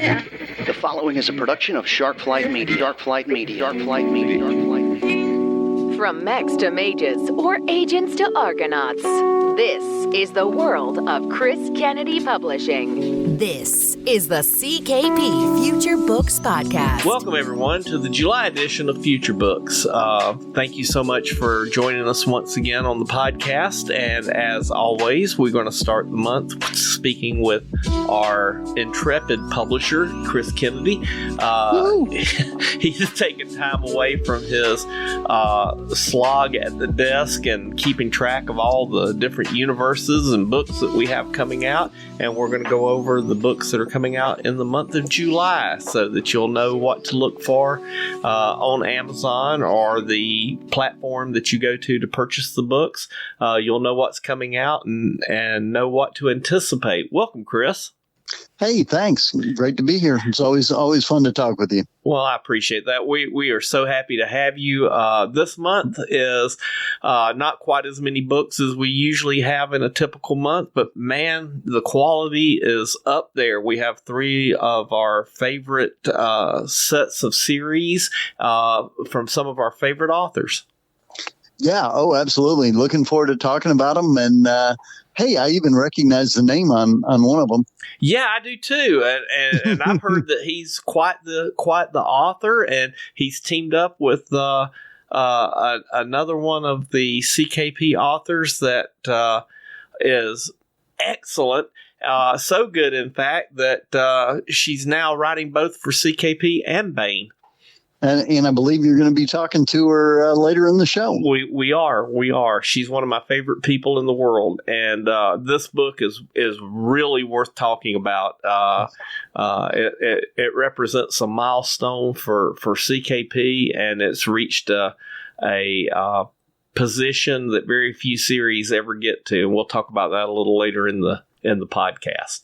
The following is a production of Shark Flight Media. Shark Flight Media. Shark Flight Media. Shark Flight Media. From mechs to mages or agents to argonauts, this is the world of Chris Kennedy Publishing. This is the CKP Future Books Podcast. Welcome, everyone, to the July edition of Future Books. Thank you so much for joining us once again on the podcast. And as always, we're going to start the month speaking with our intrepid publisher, Chris Kennedy. He's taken time away from his slog at the desk and keeping track of all the different universes and books that we have coming out. And we're going to go over the books that are coming out in the month of July so that you'll know what to look for on Amazon or the platform that you go to purchase the books. You'll know what's coming out and know what to anticipate. Welcome, Chris. Hey, thanks. Great to be here. It's always fun to talk with you. Well, I appreciate that. We are so happy to have you. This month is not quite as many books as we usually have in a typical month, but man, the quality is up there. We have three of our favorite sets of series from some of our favorite authors. Yeah. Oh, absolutely. Looking forward to talking about them. And hey, I even recognize the name on one of them. Yeah, I do too, and I've heard that he's quite the author, and he's teamed up with another one of the CKP authors that is excellent. So good, in fact, that she's now writing both for CKP and Baen. And I believe you're going to be talking to her later in the show. We are. She's one of my favorite people in the world, and this book is really worth talking about. It represents a milestone for CKP, and it's reached a position that very few series ever get to. And we'll talk about that a little later in the podcast.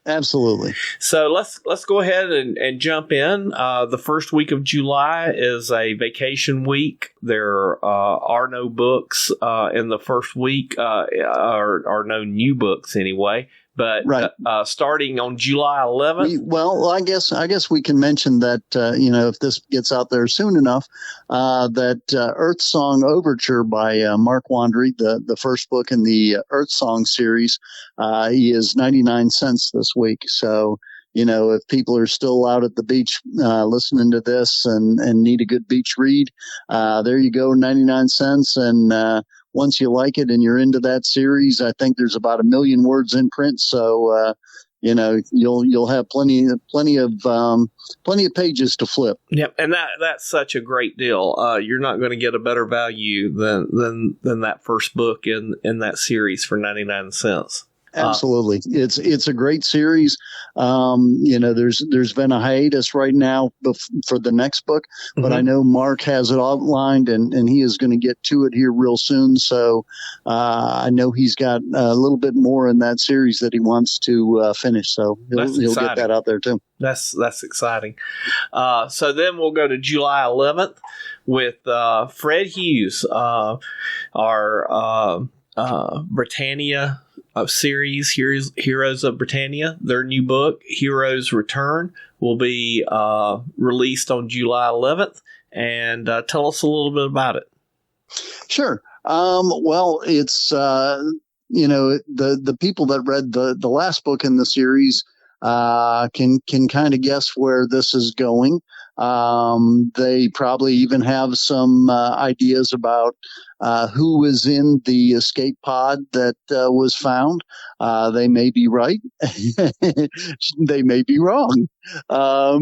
Absolutely. So let's go ahead and jump in. The first week of July is a vacation week. There are no books in the first week, or no new books anyway. But right. Starting on July 11th. I guess we can mention that if this gets out there soon enough, that Earth Song Overture by Mark Wandry, the first book in the Earth Song series, he is 99 cents this week. So if people are still out at the beach listening to this and need a good beach read, there you go, 99 cents. And once you like it and you're into that series, I think there's about 1 million words in print. So, you'll have plenty of pages to flip. Yep. And that's such a great deal. You're not going to get a better value than that first book in that series for 99 cents. Absolutely. It's a great series. There's been a hiatus right now for the next book, but I know Mark has it outlined and he is going to get to it here real soon. So, I know he's got a little bit more in that series that he wants to finish. So he'll get that out there too. That's exciting. So then we'll go to July 11th with, Fred Hughes, our, Brittania series, Heroes of Brittania. Their new book, Heroes Return, will be released on July 11th. And tell us a little bit about it. Sure. Well, it's the people that read the last book in the series can kind of guess where this is going. They probably even have some ideas about who was in the escape pod that was found. They may be right. They may be wrong. I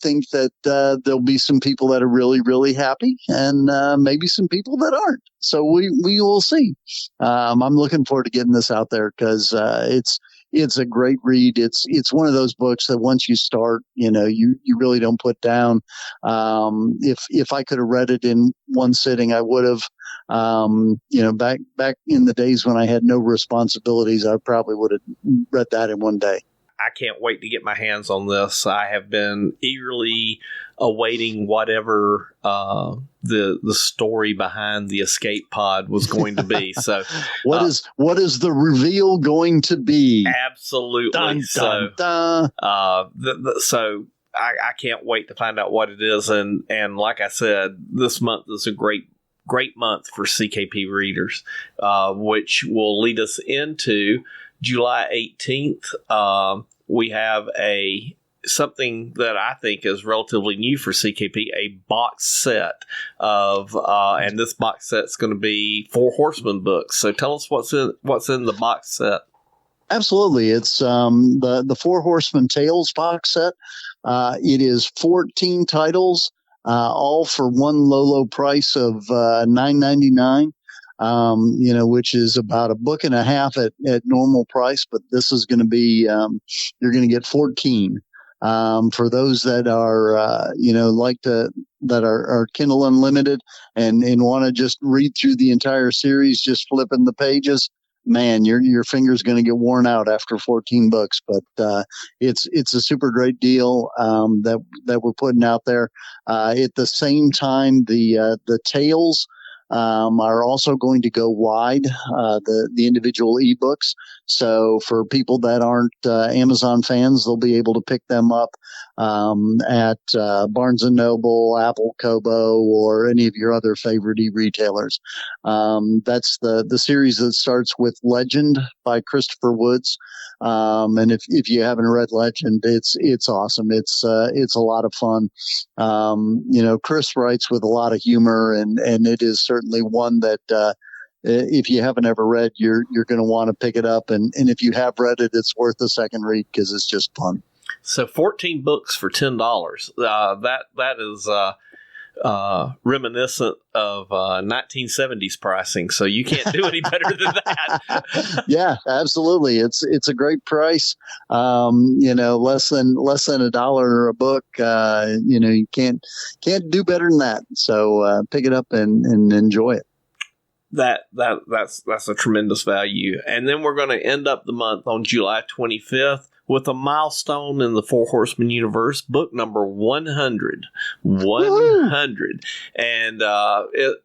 think that there'll be some people that are really, really happy and maybe some people that aren't. So we will see. I'm looking forward to getting this out there because it's a great read. It's one of those books that once you start, you really don't put down. If I could have read it in one sitting, I would have. Back in the days when I had no responsibilities, I probably would have read that in one day. I can't wait to get my hands on this. I have been eagerly awaiting whatever the story behind the escape pod was going to be. So, what is the reveal going to be? Absolutely. Dun, dun, dun. So I can't wait to find out what it is. And like I said, this month is a great month for CKP readers, which will lead us into July 18th. We have something that I think is relatively new for CKP, a box set of, and this box set's going to be 4 Horsemen books. So tell us what's in the box set. Absolutely. It's the 4 Horsemen Tales box set. It is 14 titles, all for one low price of $9.99. Which is about a book and a half at normal price, but this is going to be, you're going to get 14. For those that are, that are Kindle Unlimited and want to just read through the entire series, just flipping the pages, man, your finger's going to get worn out after 14 books, but, it's a super great deal, that we're putting out there. At the same time, the tales, are also going to go wide, the individual ebooks. So for people that aren't Amazon fans, they'll be able to pick them up at Barnes & Noble, Apple, Kobo, or any of your other favorite e-retailers. That's the series that starts with Legend by Christopher Woods. And if you haven't read Legend, it's awesome. It's a lot of fun. Chris writes with a lot of humor, and it is certainly one that, if you haven't ever read, you're going to want to pick it up. And if you have read it, it's worth a second read because it's just fun. So 14 books for $10. That is, reminiscent of 1970s pricing, so you can't do any better than that. Yeah, absolutely. It's a great price. Less than $1 a book. You can't do better than that. So pick it up and enjoy it. That's a tremendous value. And then we're going to end up the month on July 25th with a milestone in the 4 Horsemen universe, book number 100. 100. And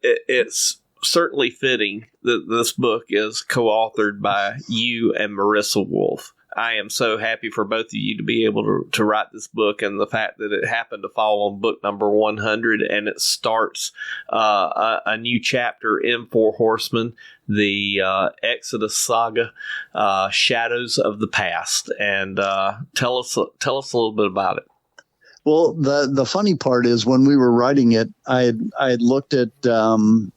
it's certainly fitting that this book is co-authored by you and Marisa Wolf. I am so happy for both of you to be able to write this book, and the fact that it happened to fall on book number 100, and it starts a new chapter in 4 Horsemen, the Exodus saga, Shadows of the Past. And tell us a little bit about it. Well, the funny part is when we were writing it, I had looked at the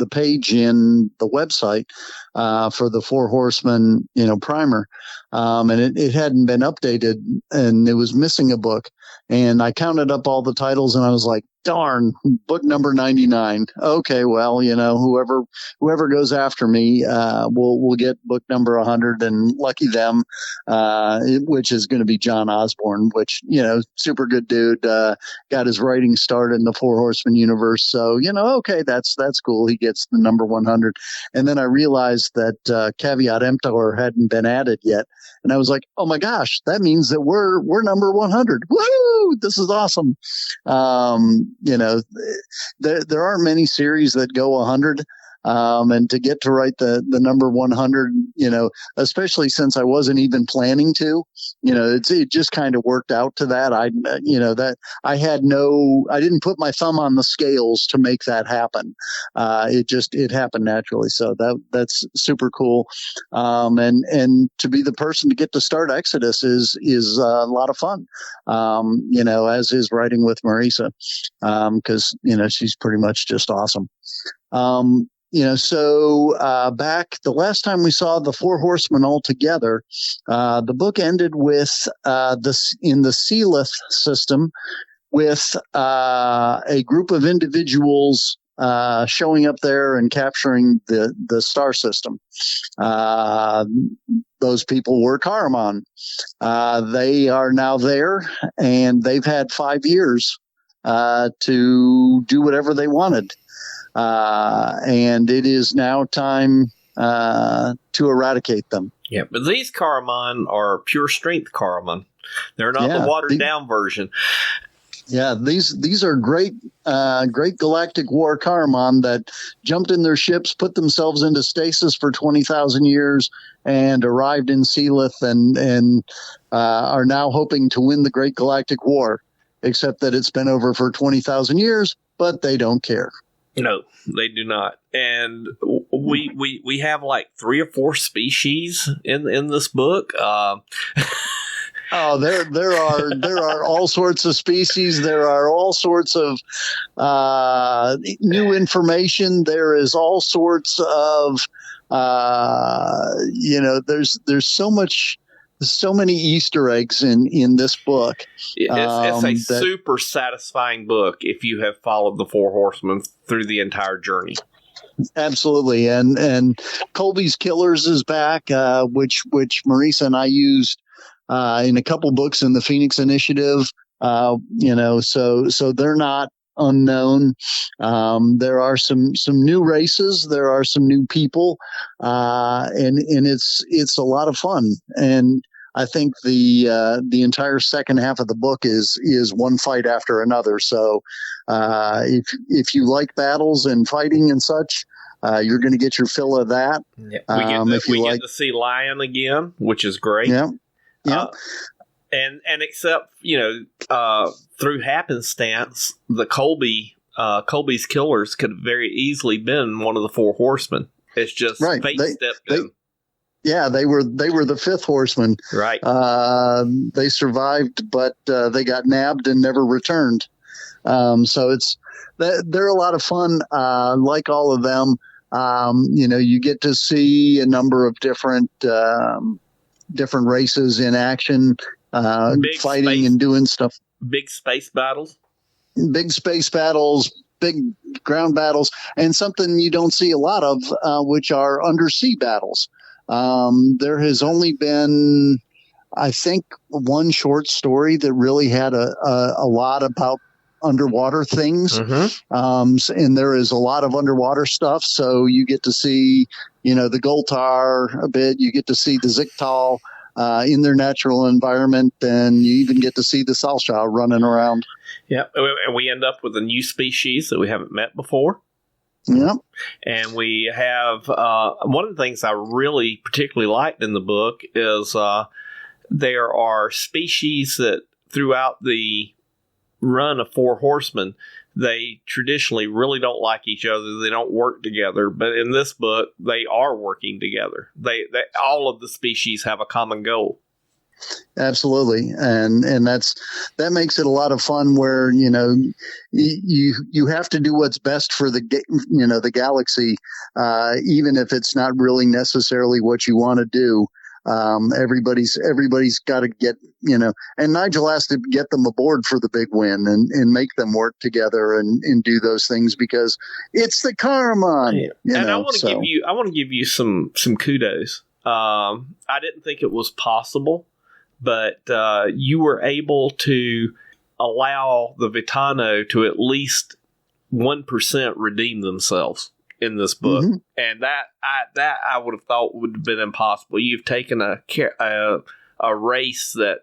page in the website for the 4 Horsemen, primer, and it hadn't been updated, and it was missing a book. And I counted up all the titles, and I was like, darn, book number 99. Okay, well, whoever goes after me, will get book number 100, and lucky them, which is going to be John Osborne, which, super good dude, got his writing started in the 4 Horsemen universe. So, okay, that's cool. He gets the number 100. And then I realized that, caveat emptor hadn't been added yet. And I was like, oh my gosh, that means that we're number 100. Woo! This is awesome. There aren't many series that go 100. And to get to write the number 100, especially since I wasn't even planning to, it just kind of worked out to that. I didn't put my thumb on the scales to make that happen. It happened naturally. So that's super cool. And to be the person to get to start Exodus is a lot of fun. As is writing with Marisa, cause, she's pretty much just awesome. So back the last time we saw the 4 Horsemen all together, the book ended with in the Sealith system with a group of individuals showing up there and capturing the star system. Those people were Karaman. They are now there, and they've had 5 years to do whatever they wanted. And it is now time eradicate them. Yeah, but these Karaman are pure strength Karaman. They're not the watered down version. Yeah, these are great galactic war Karaman that jumped in their ships, put themselves into stasis for 20,000 years, and arrived in Sealith and are now hoping to win the Great Galactic War. Except that it's been over for 20,000 years, but they don't care. No, they do not. And we have like 3 or 4 species in this book. Oh, there are all sorts of species. There are all sorts of new information. There is all sorts of there's so many Easter eggs in this book. It's a super satisfying book if you have followed the 4 Horsemen through the entire journey. Absolutely, and Colby's Killers is back, which Marisa and I used in a couple books in the Phoenix Initiative. So they're not unknown. There are some new races. There are some new people, and it's a lot of fun. And I think the entire second half of the book is one fight after another. So if you like battles and fighting and such, you're going to get your fill of that. Yeah. We get to see Lion again, which is great. Yeah. Yeah. And except, through happenstance, the Colby's Killers could have very easily been one of the 4 Horsemen. It's just fate stepped in. Yeah, they were the 5th Horseman. Right. They survived, but they got nabbed and never returned. So they're a lot of fun. Like all of them, you get to see a number of different races in action, fighting and doing stuff. Big space battles. Big ground battles, and something you don't see a lot of, which are undersea battles. There has only been, I think, one short story that really had a lot about underwater things. Mm-hmm. And there is a lot of underwater stuff. So you get to see, the Goltar a bit. You get to see the Ziktal in their natural environment, and you even get to see the Salsha running around. Yeah, and we end up with a new species that we haven't met before. Yeah. And we have one of the things I really particularly liked in the book is there are species that throughout the run of 4 Horsemen, they traditionally really don't like each other. They don't work together. But in this book, they are working together. They all of the species have a common goal. Absolutely, and that makes it a lot of fun. Where you have to do what's best for the galaxy, even if it's not really necessarily what you want to do. Everybody's got to get and Nigel has to get them aboard for the big win and make them work together and do those things because it's the Karaman. I want to give you some kudos. I didn't think it was possible. But you were able to allow the Vitano to at least 1% redeem themselves in this book, mm-hmm. and that I would have thought would have been impossible. You've taken a race that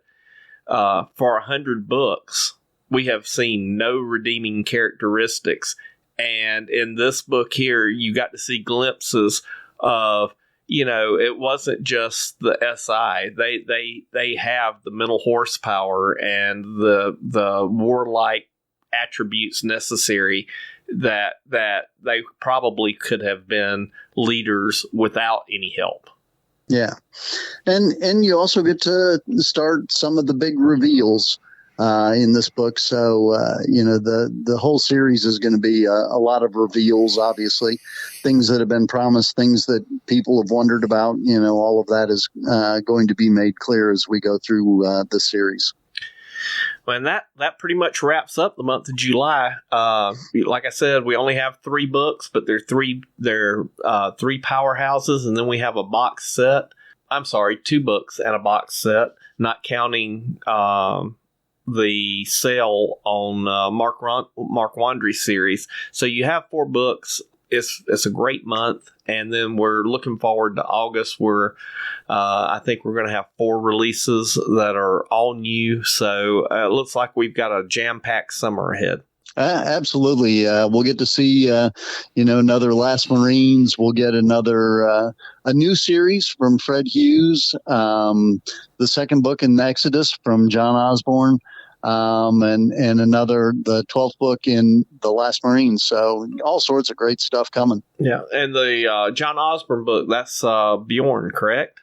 for 100 books we have seen no redeeming characteristics, and in this book here you got to see glimpses of. It wasn't just the SI. They have the mental horsepower and the warlike attributes necessary that they probably could have been leaders without any help. Yeah, and you also get to start some of the big reveals in this book. So the whole series is going to be a lot of reveals. Obviously, things that have been promised, things that people have wondered about. All of that is going to be made clear as we go through the series. Well, and that pretty much wraps up the month of July. Like I said, we only have 3 books, but they're 3 powerhouses, and then we have a box set. I'm sorry, 2 books and a box set, not counting the sale on Mark Wandry's series. So you have 4 books it's a great month. And then we're looking forward to August, where I think we're going to have 4 releases that are all new. So it looks like we've got a jam-packed summer ahead. Absolutely. We'll get to see, another Last Marines. We'll get another, a new series from Fred Hughes, the second book in Exodus from John Osborne, and another, the 12th book in The Last Marines. So all sorts of great stuff coming. Yeah. And the John Osborne book, that's Bjorn, correct?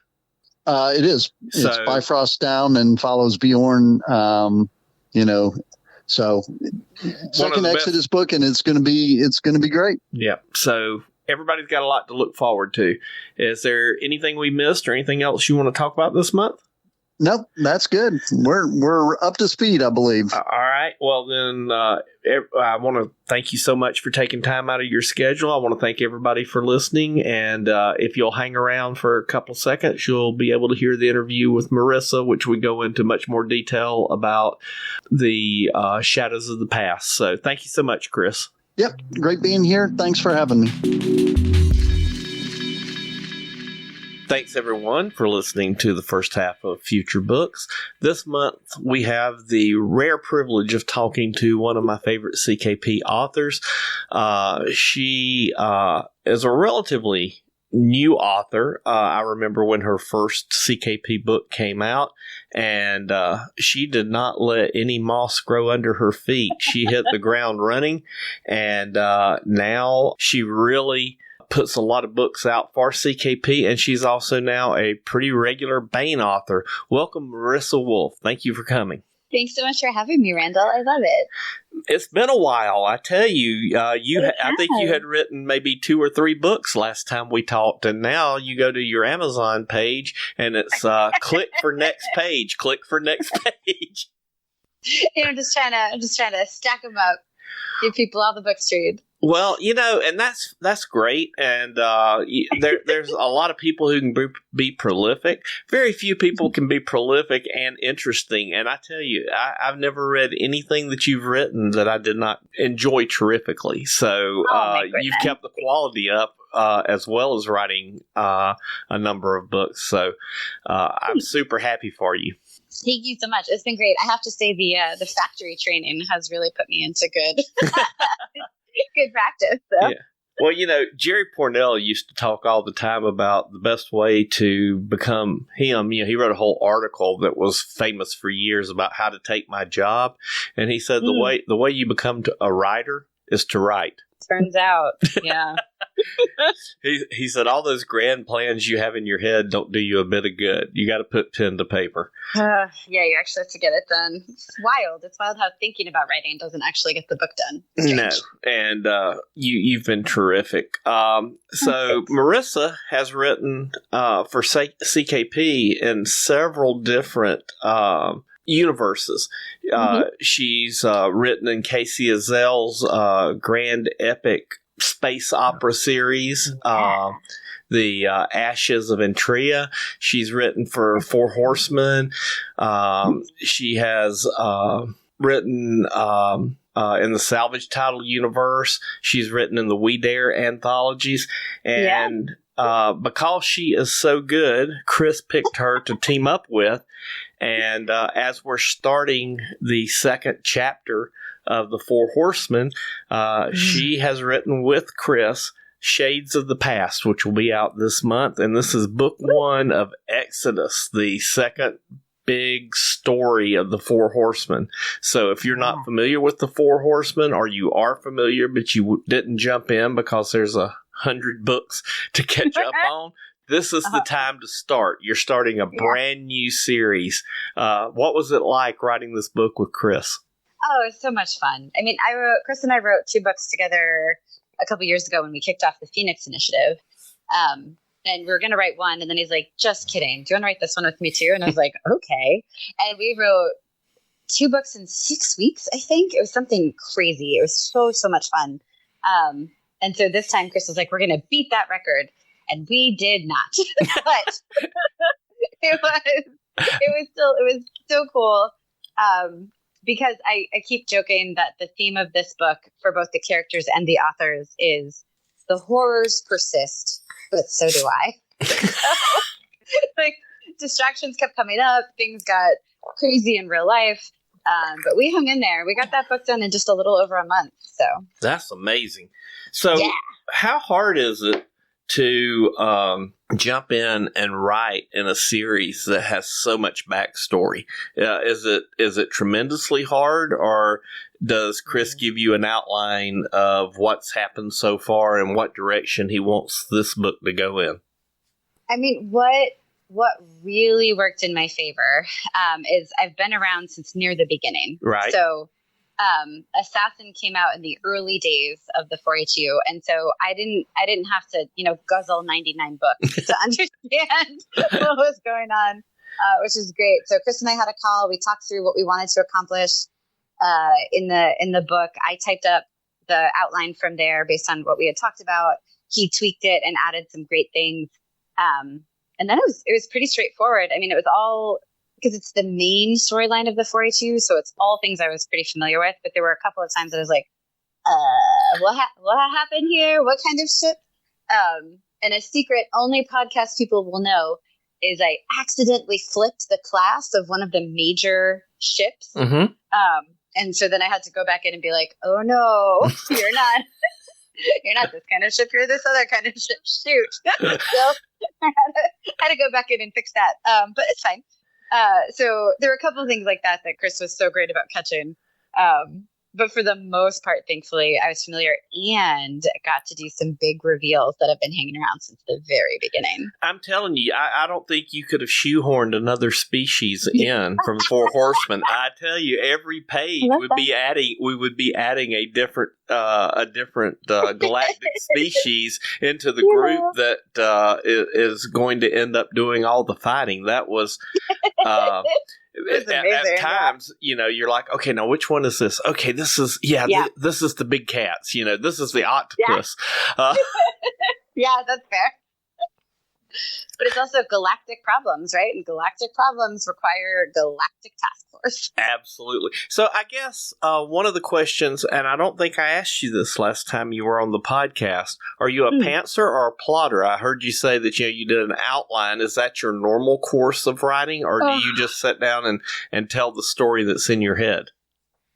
It is. It's Bifrost Down and follows Bjorn, So second Exodus book, and it's going to be great. Yeah. So everybody's got a lot to look forward to. Is there anything we missed or anything else you want to talk about this month? Nope, that's good. We're up to speed, I believe. All right. Well, then I want to thank you so much for taking time out of your schedule. I want to thank everybody for listening. And if you'll hang around for a couple seconds, you'll be able to hear the interview with Marisa, which we go into much more detail about the shadows of the past. So thank you so much, Chris. Yep. Great being here. Thanks for having me. Thanks, everyone, for listening to the first half of Future Books. This month, we have the rare privilege of talking to one of my favorite CKP authors. She is a relatively new author. I remember when her first CKP book came out, and she did not let any moss grow under her feet. She hit the ground running, and now she really puts a lot of books out for CKP, and she's also now a pretty regular Baen author. Welcome, Marisa Wolf. Thank you for coming. Thanks so much for having me, Randall. I love it. It's been a while, I tell you. I think you had written maybe 2 or 3 books last time we talked, and now you go to your Amazon page, and it's click for next page, click for next page. I'm just trying to stack them up, give people all the books to read. Well, and that's great. And there's a lot of people who can be prolific. Very few people can be prolific and interesting. And I tell you, I've never read anything that you've written that I did not enjoy terrifically. So you've kept the quality up as well as writing a number of books. So I'm super happy for you. Thank you so much. It's been great. I have to say the factory training has really put me into good practice. So. Yeah. Well, Jerry Pournelle used to talk all the time about the best way to become him. He wrote a whole article that was famous for years about how to take my job. And he said the way you become a writer is to write. Turns out, yeah. He said all those grand plans you have in your head don't do you a bit of good. You got to put pen to paper. Yeah, you actually have to get it done. It's wild. It's wild how thinking about writing doesn't actually get the book done. No, and you've been terrific. So Marisa has written for CKP in several different universes. She's written in Casey Azel's grand epic space opera series, The Ashes of Entria. She's written for Four Horsemen. She has written in the Salvage Title universe. She's written in the We Dare anthologies. And because she is so good, Chris picked her to team up with. And as we're starting the second chapter of the Four Horsemen, she has written with Chris Shades of the Past, which will be out this month. And this is book 1 of Exodus, the second big story of the Four Horsemen. So if you're not familiar with the Four Horsemen, or you are familiar but you didn't jump in because there's 100 books to catch up on, this is the time to start. You're starting a brand new series. What was it like writing this book with Chris? Oh, it's so much fun. I mean, Chris and I wrote 2 books together a couple years ago when we kicked off the Phoenix Initiative. And we were going to write one, and then he's like, just kidding. Do you want to write this one with me too? And I was like, okay. And we wrote 2 books in 6 weeks, I think. It was something crazy. It was so much fun. And so this time Chris was like, we're going to beat that record. And we did not. But it was so cool. Because I keep joking that the theme of this book for both the characters and the authors is the horrors persist, but so do I. Like, distractions kept coming up. Things got crazy in real life. But we hung in there. We got that book done in just a little over a month. So that's amazing. So how hard is it to jump in and write in a series that has so much backstory? Is it tremendously hard, or does Chris give you an outline of what's happened so far and what direction he wants this book to go in? I mean, what really worked in my favor is I've been around since near the beginning. Right. So Assassin came out in the early days of the 4HU, and so I didn't have to guzzle 99 books to understand what was going on, which is great. So Chris and I had a call. We talked through what we wanted to accomplish in the book. I typed up the outline from there based on what we had talked about. He tweaked it and added some great things. And then it was pretty straightforward. I mean, it was all because it's the main storyline of the 4HU, so it's all things I was pretty familiar with. But there were a couple of times that I was like, what happened here? What kind of ship? And a secret only podcast people will know is I accidentally flipped the class of one of the major ships. Mm-hmm. And so then I had to go back in and be like, oh no, you're not. You're not this kind of ship. You're this other kind of ship. Shoot. So I had to go back in and fix that. But it's fine. So there were a couple of things like that Chris was so great about catching. But for the most part, thankfully, I was familiar and got to do some big reveals that have been hanging around since the very beginning. I'm telling you, I don't think you could have shoehorned another species in from Four Horsemen. I tell you, every page we would be adding a different galactic species into the group that is going to end up doing all the fighting. That was. At times, you're like, okay, now which one is this? Okay, this is this is the big cats. This is the octopus. Yeah, that's fair. But it's also galactic problems, right? And galactic problems require galactic task force. Absolutely. So I guess one of the questions, and I don't think I asked you this last time you were on the podcast, are you a pantser or a plotter? I heard you say that you did an outline. Is that your normal course of writing, or do you just sit down and tell the story that's in your head?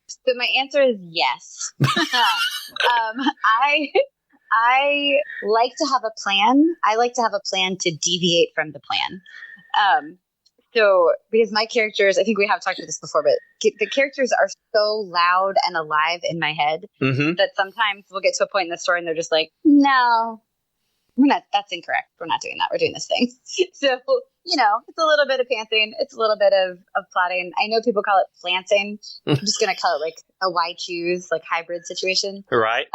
So my answer is yes. I like to have a plan. I like to have a plan to deviate from the plan. So because my characters, I think we have talked about this before, but the characters are so loud and alive in my head that sometimes we'll get to a point in the story and they're just like, no, we're not, that's incorrect. We're not doing that. We're doing this thing. So, it's a little bit of pantsing. It's a little bit of plotting. I know people call it planting. I'm just going to call it like a why choose, like hybrid situation. Right.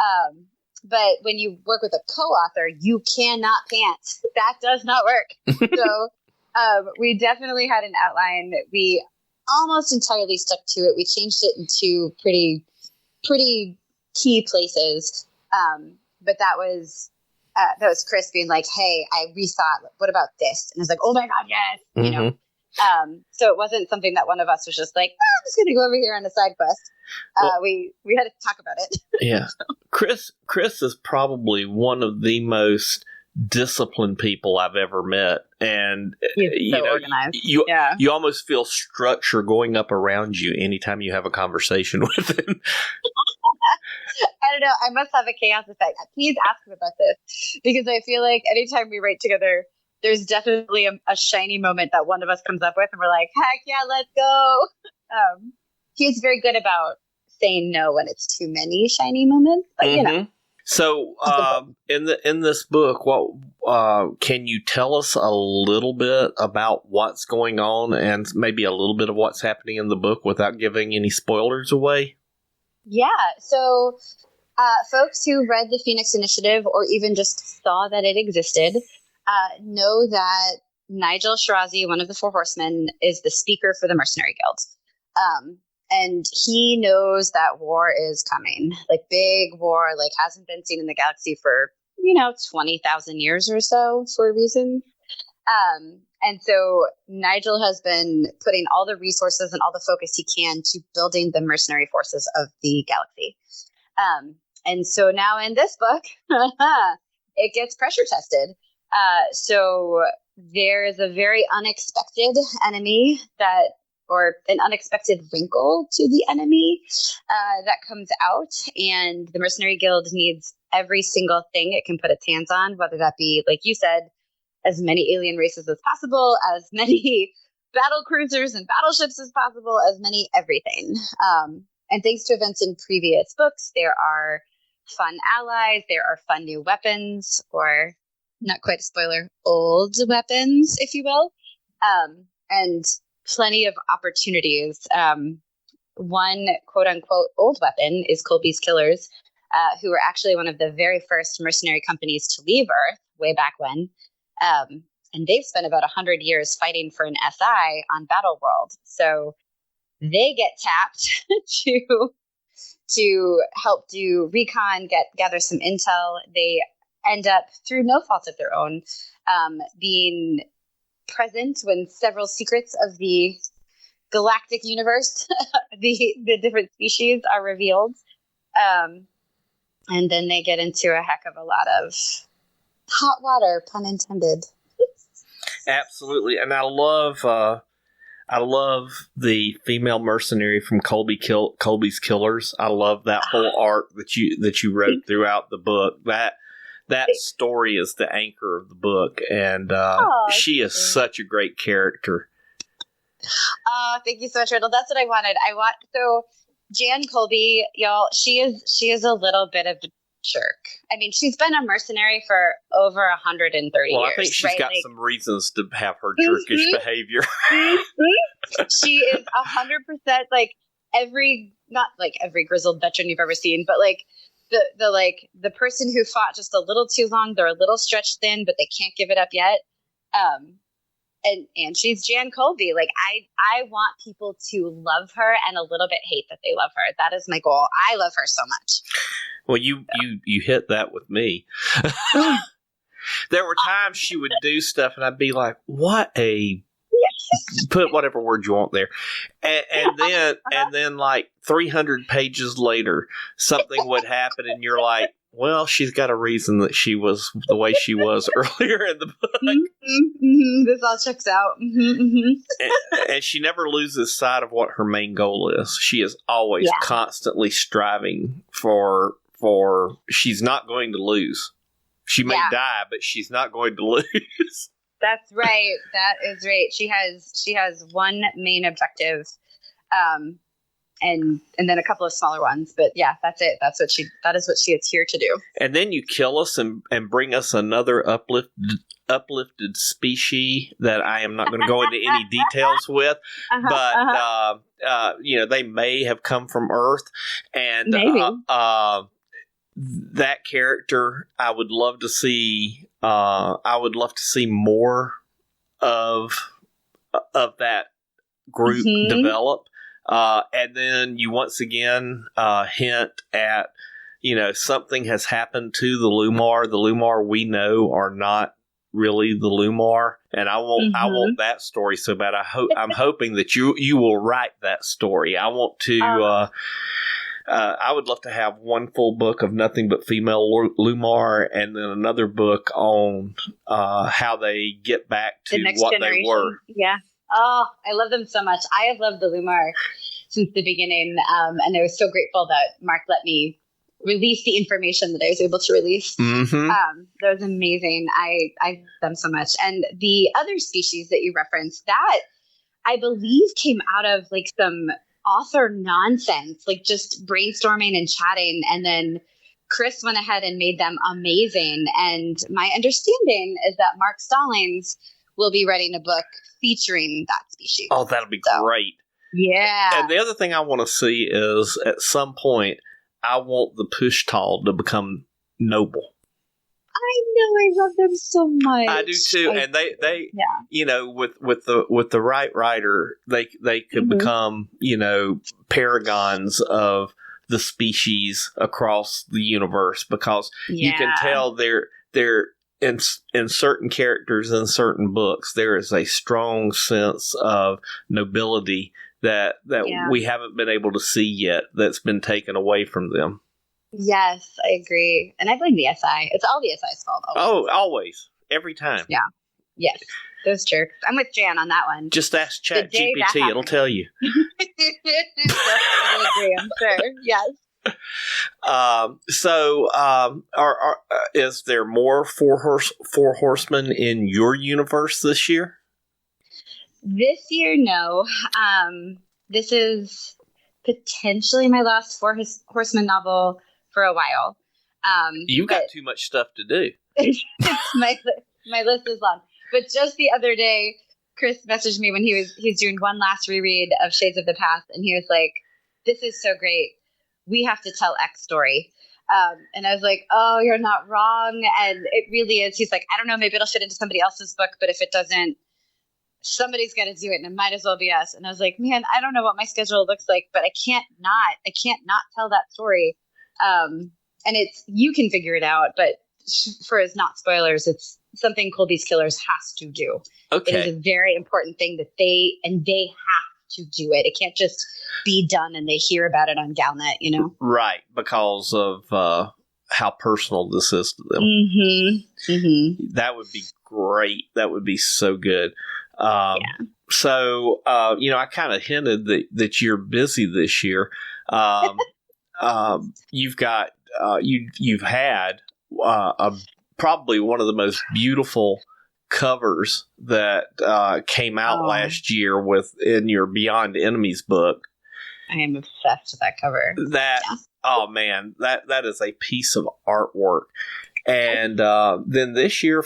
But when you work with a co-author, you cannot pant. That does not work. So we definitely had an outline. We almost entirely stuck to it. We changed it in two pretty key places. But that was Chris being like, hey, I rethought, what about this? And I was like, oh my God, yes. So it wasn't something that one of us was just like, I'm just going to go over here on a side quest. We had to talk about it. Yeah. Chris is probably one of the most disciplined people I've ever met. And he's so organized. You almost feel structure going up around you anytime you have a conversation with him. I don't know. I must have a chaos effect. Please ask him about this, because I feel like anytime we write together, there's definitely a shiny moment that one of us comes up with and we're like, heck yeah, let's go. He's very good about saying no when it's too many shiny moments, but So in this book, what can you tell us a little bit about what's going on and maybe a little bit of what's happening in the book without giving any spoilers away? Yeah. So folks who read the Phoenix Initiative or even just saw that it existed know that Nigel Shirazi, one of the Four Horsemen, is the speaker for the Mercenary Guild. And he knows that war is coming, like big war, like hasn't been seen in the galaxy for, 20,000 years or so for a reason. And so Nigel has been putting all the resources and all the focus he can to building the mercenary forces of the galaxy. And so now in this book, it gets pressure tested. So there is a very unexpected enemy or an unexpected wrinkle to the enemy that comes out, and the Mercenary Guild needs every single thing it can put its hands on, whether that be, like you said, as many alien races as possible, as many battle cruisers and battleships as possible, as many everything. And thanks to events in previous books, there are fun allies, there are fun new weapons, or not quite a spoiler, old weapons, if you will, and plenty of opportunities. One quote unquote old weapon is Colby's Killers, who were actually one of the very first mercenary companies to leave Earth way back when. And they've spent about 100 years fighting for an SI on Battleworld. So they get tapped to help do recon, gather some intel. They end up, through no fault of their own, being present when several secrets of the galactic universe, the different species, are revealed. And then they get into a heck of a lot of hot water, pun intended. Absolutely. And I love the female mercenary from Colby's Killers. I love that whole arc that you wrote throughout the book. That story is the anchor of the book, and she is such a great character. Oh, thank you so much, Riddle. That's what I wanted. So Jan Colby, y'all, she is a little bit of a jerk. I mean, she's been a mercenary for over 130 years. Well, I think she's got some reasons to have her jerkish behavior. She is 100% not every grizzled veteran you've ever seen, but the person who fought just a little too long, they're a little stretched thin, but they can't give it up yet. And she's Jan Colby. I want people to love her and a little bit hate that they love her. That is my goal. I love her so much. Well, you hit that with me. There were times she would do stuff and I'd be like, what a... Put whatever word you want there. And then like 300 pages later, something would happen and you're like, well, she's got a reason that she was the way she was earlier in the book. Mm-hmm. This all checks out. And she never loses sight of what her main goal is. She is always constantly striving for she's not going to lose. She may die, but she's not going to lose. That's right. That is right. She has one main objective, and then a couple of smaller ones. But yeah, that's it. That is what she is here to do. And then you kill us and bring us another uplifted species that I am not going to go into any details with. But they may have come from Earth, and maybe. That character, I would love to see. I would love to see more of that group develop, and then you once again hint at something has happened to the Lumar. The Lumar we know are not really the Lumar, and I want that story so bad. I'm hoping that you will write that story. I want to. I would love to have one full book of nothing but female Lumar, and then another book on how they get back to the what generation. They were. Yeah. Oh, I love them so much. I have loved the Lumar since the beginning, and I was so grateful that Mark let me release the information that I was able to release. Mm-hmm. That was amazing. I love them so much. And the other species that you referenced, that I believe came out of some author nonsense, just brainstorming and chatting, and then Chris went ahead and made them amazing. And my understanding is that Mark Stallings will be writing a book featuring that species. Oh, that'll be great. Yeah. And the other thing I want to see is at some point I want the Pushtal to become noble. I know, I love them so much. I do too, and they with the right writer, they could become paragons of the species across the universe, because you can tell they're in certain characters in certain books there is a strong sense of nobility that we haven't been able to see yet, that's been taken away from them. Yes, I agree. And I blame the SI. It's all the SI's fault. Always. Oh, always. Every time. Yeah. Yes. Those jerks. I'm with Jan on that one. Just ask ChatGPT. It'll tell you. Definitely agree, I'm sure. Yes. Is there more four horsemen in your universe this year? This year, no. This is potentially my last four horseman novel for a while. You've got too much stuff to do. my list is long. But just the other day, Chris messaged me when he's doing one last reread of Shades of the Past, and he was like, "This is so great. We have to tell X story." And I was like, "Oh, you're not wrong." And it really is. He's like, "I don't know, maybe it'll fit into somebody else's book, but if it doesn't, somebody's got to do it, and it might as well be us." And I was like, "Man, I don't know what my schedule looks like, but I can't not tell that story." And you can figure it out, but for as not spoilers, it's something Colby's Killers has to do. Okay. It is a very important thing that they have to do it. It can't just be done and they hear about it on Galnet, you know? Right, because of how personal this is to them. Mm-hmm. Mm-hmm. That would be great. That would be so good. So, I kind of hinted that you're busy this year. You've got, you've had probably one of the most beautiful covers that came out last year in your Beyond Enemies book. I am obsessed with that cover. Oh man, that is a piece of artwork. And then this year,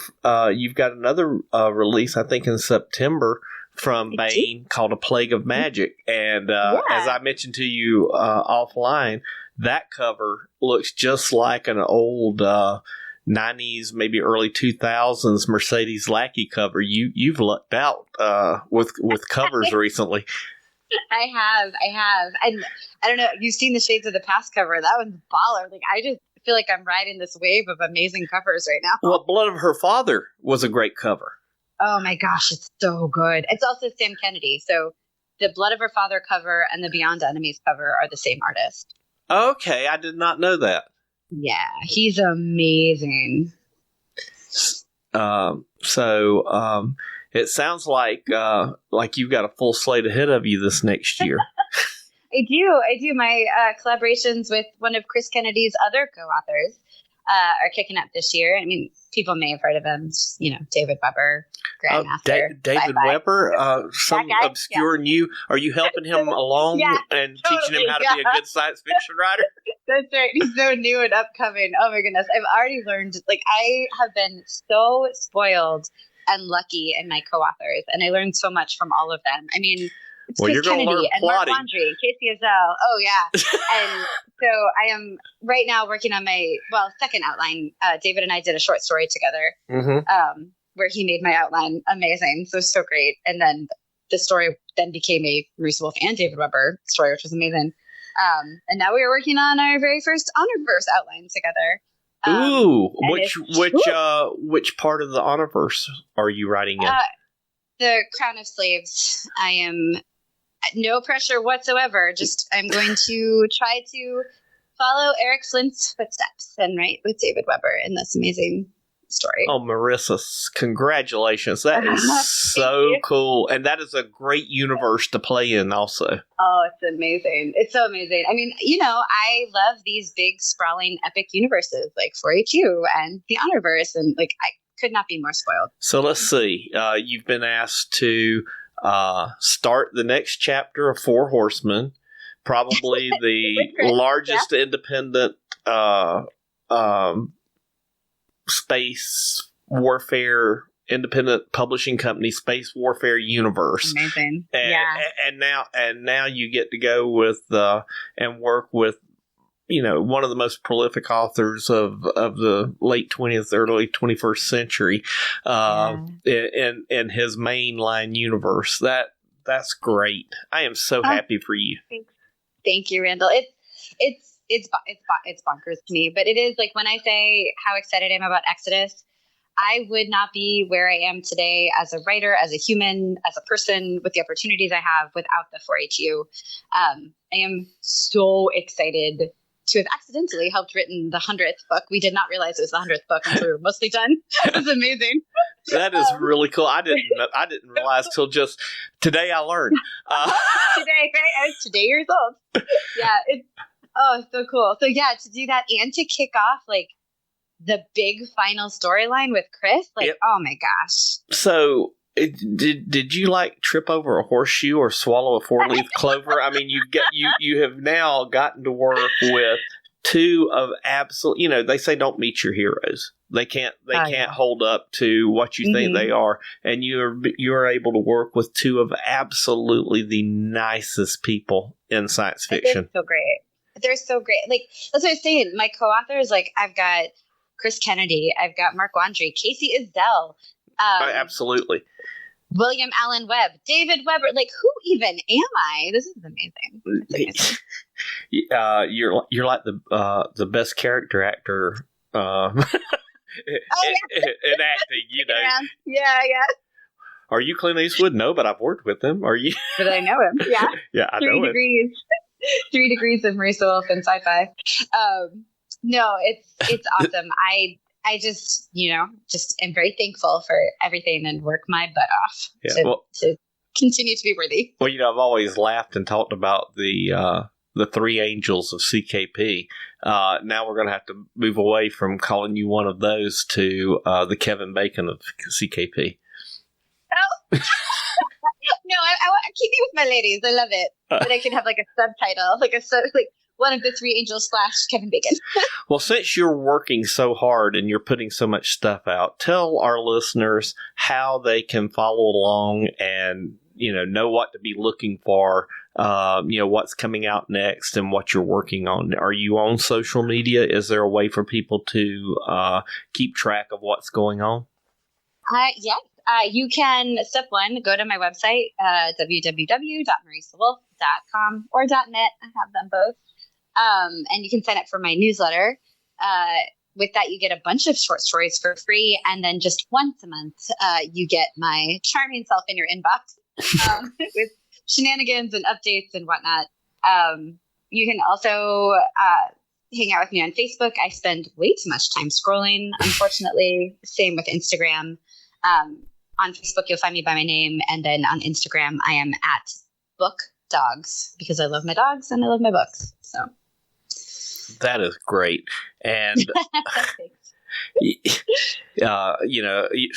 you've got another release, I think in September, from Baen called A Plague of Magic. And as I mentioned to you offline, that cover looks just like an old 90s, maybe early 2000s Mercedes Lackey cover. You've lucked out with covers recently. I have. And I don't know. You've seen the Shades of the Past cover. That one's baller. Like, I just feel like I'm riding this wave of amazing covers right now. Well, Blood of Her Father was a great cover. Oh my gosh, it's so good. It's also Sam Kennedy. So the Blood of Her Father cover and the Beyond Enemies cover are the same artist. Okay, I did not know that. Yeah, he's amazing. It sounds like you've got a full slate ahead of you this next year. I do. My collaborations with one of Chris Kennedy's other co-authors are kicking up this year. I mean, people may have heard of him. David Weber, Grandmaster. David Weber, some obscure new. Are you helping him along and teaching him how to be a good science fiction writer? That's right. He's so new and upcoming. Oh my goodness. I've already learned, I have been so spoiled and lucky in my co-authors, and I learned so much from all of them. I mean, it's Chris Kennedy and Mark Laundrie, Casey Azell. Oh yeah. And so I am right now working on my second outline. David and I did a short story together, where he made my outline amazing. So great. And then the story then became a Marisa Wolf and David Weber story, which was amazing. And now we are working on our very first Honorverse outline together. Which part of the Honorverse are you writing in? The Crown of Slaves. I am no pressure whatsoever. Just I'm going to try to follow Eric Flint's footsteps and write with David Weber in this amazing story. Oh, Marissa, congratulations. That is so cool. And that is a great universe to play in also. Oh, it's amazing. It's so amazing. I mean, I love these big, sprawling, epic universes like 4HU and the Honorverse. And I could not be more spoiled. So let's see. You've been asked to start the next chapter of Four Horsemen, probably the largest independent space warfare independent publishing company, space warfare universe. Amazing. And now you get to go with and work with one of the most prolific authors of the late 20th, early 21st century in his mainline universe. That's great. I am so happy for you. Thank you, Randall. It's bonkers to me, but it is when I say how excited I am about Exodus, I would not be where I am today as a writer, as a human, as a person with the opportunities I have without the 4HU. I am so excited to have accidentally helped written the 100th book. We did not realize it was the 100th book until we were mostly done. It was amazing. That is really cool. I didn't realize till just today I learned. Today, right? I was today years old. Yeah, it's so cool. So yeah, to do that and to kick off like the big final storyline with Chris, like, yep. Oh my gosh. So did you like trip over a horseshoe or swallow a 4-leaf clover? I mean, you have now gotten to work with two of absolute, you know, they say don't meet your heroes. They can't hold up to what you think they are. And you're able to work with two of absolutely the nicest people in science fiction. They're so great. They're so great. Like, that's what I was saying. My co-authors, like, I've got Chris Kennedy, I've got Mark Wandry, Casey Isdell. Absolutely. William Allen Webb, David Weber. Like, who even am I? This is amazing. You're like the best character actor in acting, you know. Yeah. Are you Clint Eastwood? No, but I've worked with him. Are you? But I know him. Yeah. Yeah, I know 3 degrees. 3 degrees of Marisa Wolf and sci-fi. No, it's awesome. I just, just am very thankful for everything and work my butt off to continue to be worthy. Well, I've always laughed and talked about the 3 angels of CKP. Now we're going to have to move away from calling you one of those to the Kevin Bacon of CKP. Oh. No, I keep it with my ladies. I love it. But I can have like a subtitle, like one of the 3 angels / Kevin Bacon. Well, since you're working so hard and you're putting so much stuff out, tell our listeners how they can follow along and, know what to be looking for, what's coming out next and what you're working on. Are you on social media? Is there a way for people to keep track of what's going on? Yes. You can, step 1, go to my website, www.marisawolf.com or .net. I have them both. And you can sign up for my newsletter. With that, you get a bunch of short stories for free. And then just once a month, you get my charming self in your inbox with shenanigans and updates and whatnot. You can also hang out with me on Facebook. I spend way too much time scrolling, unfortunately. Same with Instagram. On Facebook, you'll find me by my name. And then on Instagram, I am at bookdogs because I love my dogs and I love my books. So that is great. And,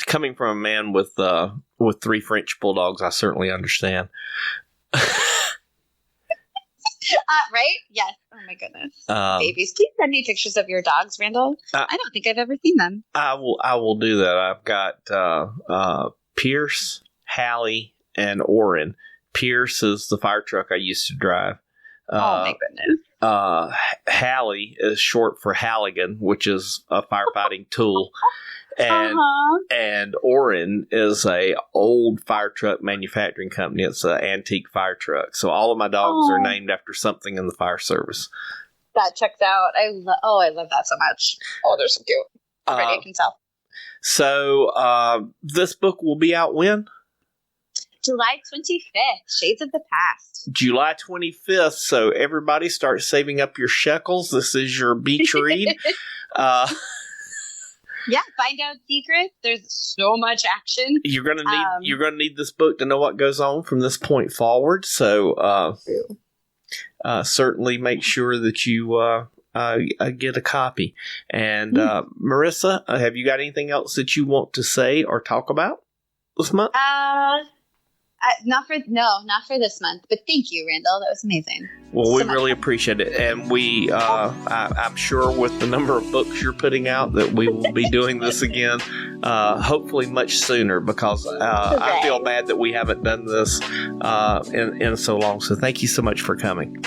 coming from a man with 3 French bulldogs, I certainly understand. Right? Yes. Oh my goodness. Babies. Please send me pictures of your dogs, Randall. I don't think I've ever seen them. I will do that. I've got Pierce, Hallie, and Oren. Pierce is the fire truck I used to drive. Oh my goodness. Hallie is short for Halligan, which is a firefighting tool. And Oren is a old fire truck manufacturing company. It's an antique fire truck. So all of my dogs are named after something in the fire service. That checks out. I love that so much. Oh, they're so cute. Already I can tell. So this book will be out when? July 25th, Shades of the Past. July 25th. So everybody start saving up your shekels. This is your beach read. Yeah, find out secrets. There's so much action. You're gonna need this book to know what goes on from this point forward. So certainly make sure that you get a copy. And Marisa, have you got anything else that you want to say or talk about this month? Not for this month, but thank you, Randall. That was amazing. Well, we really appreciate it, and we, I'm sure with the number of books you're putting out that we will be doing this again, hopefully much sooner, because I feel bad that we haven't done this in so long. So thank you so much for coming.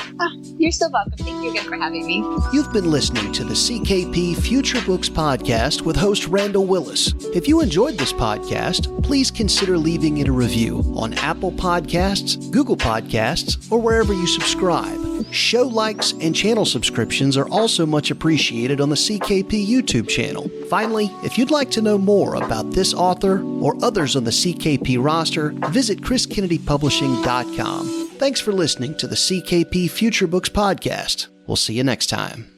You're so welcome. Thank you again for having me. You've been listening to the CKP Future Books Podcast with host Randall Willis. If you enjoyed this podcast, please consider leaving it a review on Apple Podcasts, Google Podcasts, or wherever you subscribe. Show likes and channel subscriptions are also much appreciated on the CKP YouTube channel. Finally, if you'd like to know more about this author or others on the CKP roster, visit chriskennedypublishing.com. Thanks for listening to the CKP Future Books Podcast. We'll see you next time.